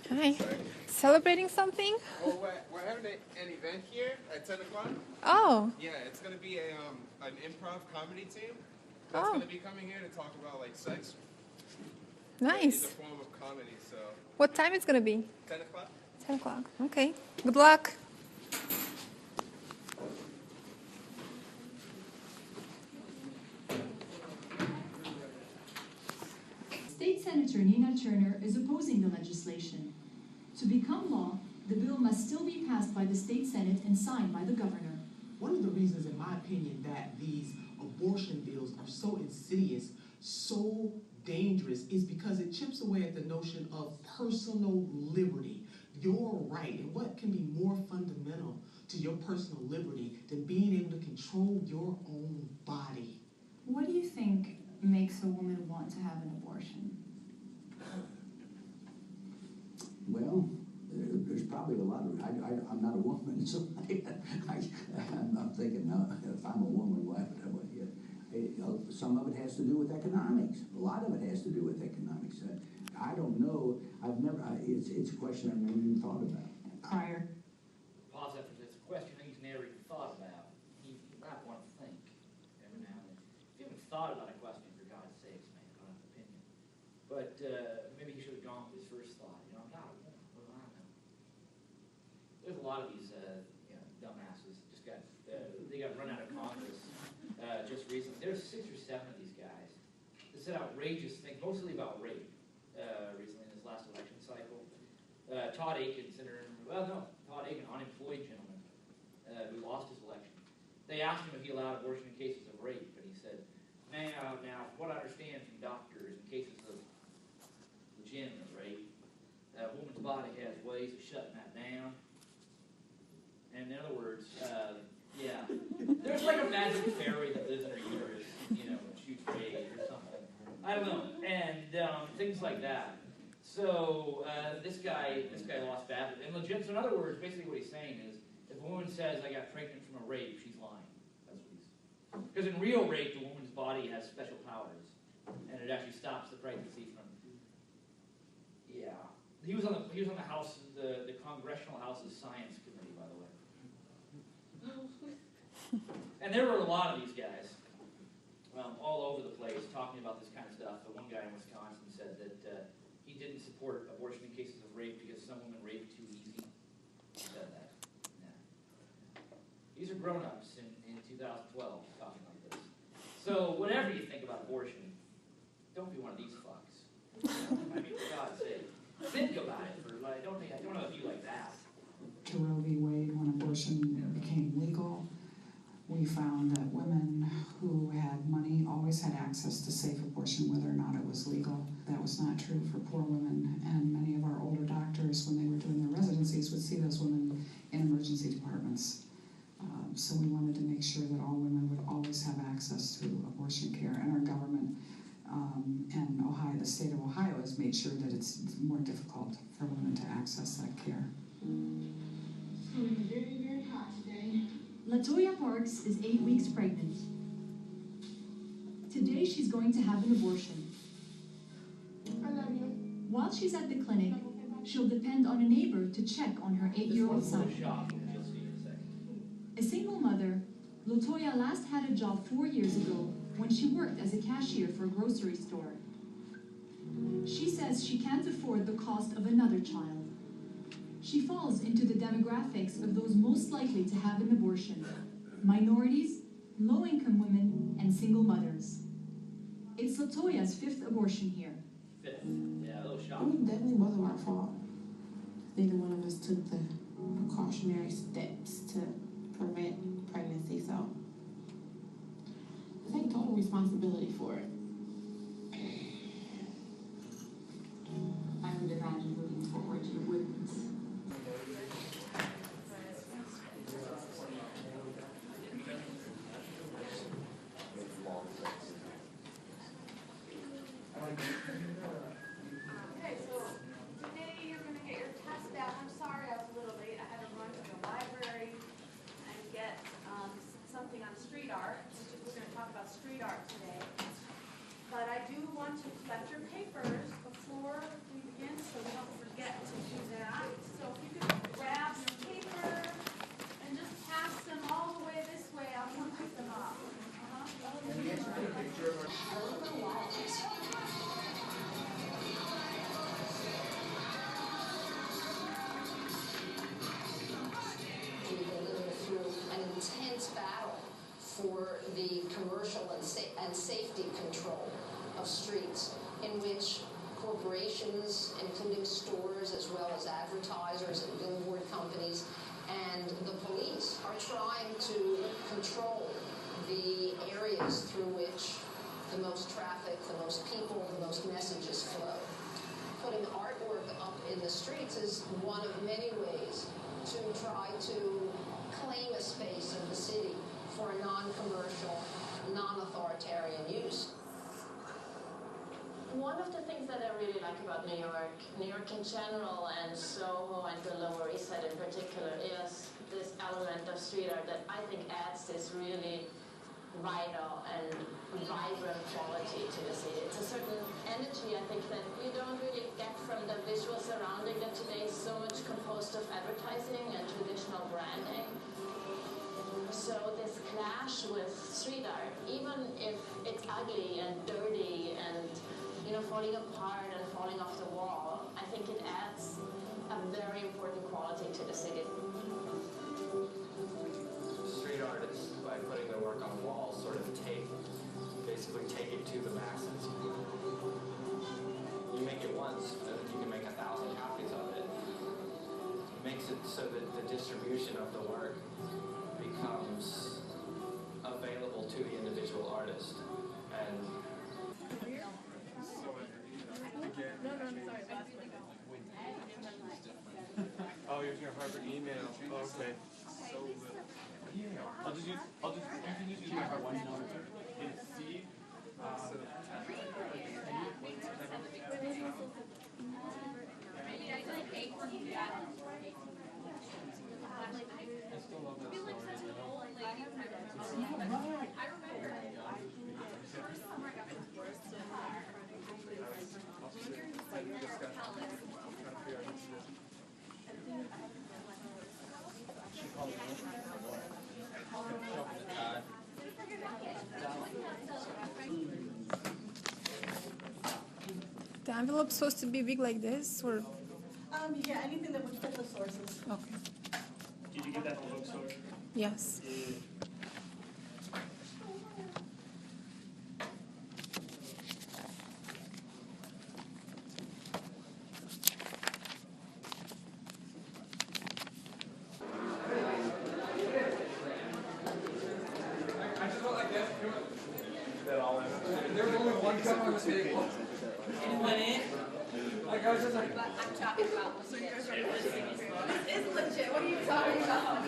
Hi. Celebrating something? Well, we're having an event here at 10 o'clock. Oh. Yeah, it's going to be an improv comedy team that's going to be coming here to talk about, like, sex. Nice. In the form of comedy, so. What time it's going to be? 10 o'clock. 10 o'clock. Okay. Good luck. State Senator Nina Turner is opposing the legislation. To become law, the bill must still be passed by the state Senate and signed by the governor. One of the reasons, in my opinion, that these abortion bills are so insidious, so dangerous, is because it chips away at the notion of personal liberty, your right. And what can be more fundamental to your personal liberty than being able to control your own body? What do you think makes a woman want to have an abortion? Well, there's probably a lot of, I'm not a woman, so I'm thinking, if I'm a woman, why would I want to get, some of it has to do with economics. A lot of it has to do with economics. I don't know, it's a question I've never even thought about. Prior. Pause after this question he's never even thought about. You might want to think every now and then. If you haven't thought about a question, for God's sakes, man, I don't have an opinion. But maybe he should have gone with his first thought. You know, I'm not a woman. What do I know? There's a lot of these dumbasses just got they got run out of Congress just recently. There's 6 or 7 of these guys that said outrageous things, mostly about rape, recently in this last election cycle. Todd Aiken, Todd Aiken, unemployed gentleman who lost his election. They asked him if he allowed abortion in cases of rape, and he said, now, from what I understand from doctors, in cases of legitimate rape, a woman's body has ways of shutting that down. And in other words, yeah, there's like a magic fairy that lives in her uterus, you know, and shoots rays or something. I don't know, and things like that. So this guy lost badly. And legit. So in other words, basically what he's saying is, if a woman says I got pregnant from a rape, she's lying. That's what he's. Because in real rape, the woman's body has special powers, and it actually stops the pregnancy from. Yeah, he was on the House, the Congressional House's Science Committee, by the way. And there were a lot of these guys, all over the place, talking about this kind of stuff. But one guy in Wisconsin said that he didn't support abortion in cases of rape because some women rape too easy. He said that. Yeah. These are grown-ups in 2012 talking like this. So whatever you think about abortion, don't be one of these fucks. I mean, for God's sake, think about it. I don't know if you like that. To Roe v. Wade, when abortion became legal, we found that women who had money always had access to safe abortion, whether or not it was legal. That was not true for poor women, and many of our older doctors, when they were doing their residencies, would see those women in emergency departments. So we wanted to make sure that all women would always have access to abortion care, and our government and Ohio, the state of Ohio, has made sure that it's more difficult for women to access that care. It's going to be very, very hot today. LaToya Parks is 8 weeks pregnant. Today she's going to have an abortion. I love you. While she's at the clinic, she'll depend on a neighbor to check on her 8-year-old son. A single mother, LaToya last had a job 4 years ago when she worked as a cashier for a grocery store. She says she can't afford the cost of another child. She falls into the demographics of those most likely to have an abortion: minorities, low-income women, and single mothers. It's LaToya's 5th abortion here. 5th, yeah, a little shock. It definitely wasn't our fault. Neither one of us took the precautionary steps to prevent pregnancy, so I take total responsibility for it. I would imagine moving forward you wouldn't. Okay, so today commercial and safety control of streets, in which corporations, including stores as well as advertisers and billboard companies, and the police are trying to control the areas through which the most traffic, the most people, the most messages flow. Putting artwork up in the streets is one of many ways to try to claim a space in the city for a non-commercial, non-authoritarian use. One of the things that I really like about New York in general, and Soho and the Lower East Side in particular, is this element of street art that I think adds this really vital and vibrant quality to the city. It's a certain energy, I think, that you don't really get from the visual surrounding that today is so much composed of advertising and traditional branding. So this clash with street art, even if it's ugly and dirty and falling apart and falling off the wall, I think it adds a very important quality to the city. Street artists, by putting their work on walls, sort of basically take it to the masses. You make it once, and you can make 1,000 copies of it. It makes it so that the distribution of the work becomes available to the individual artist. And oh, you're your Harvard email. Oh, okay. So little. You can just use my Harvard email. It's C. I still love that story. The envelope's supposed to be big like this, or? Yeah, anything that would fit the sources. Okay. Did you give that to the bookstore? Yes. There's only one cup on the table. Anyone in? Like I was just like, I'm talking about. It's legit. What are you talking about?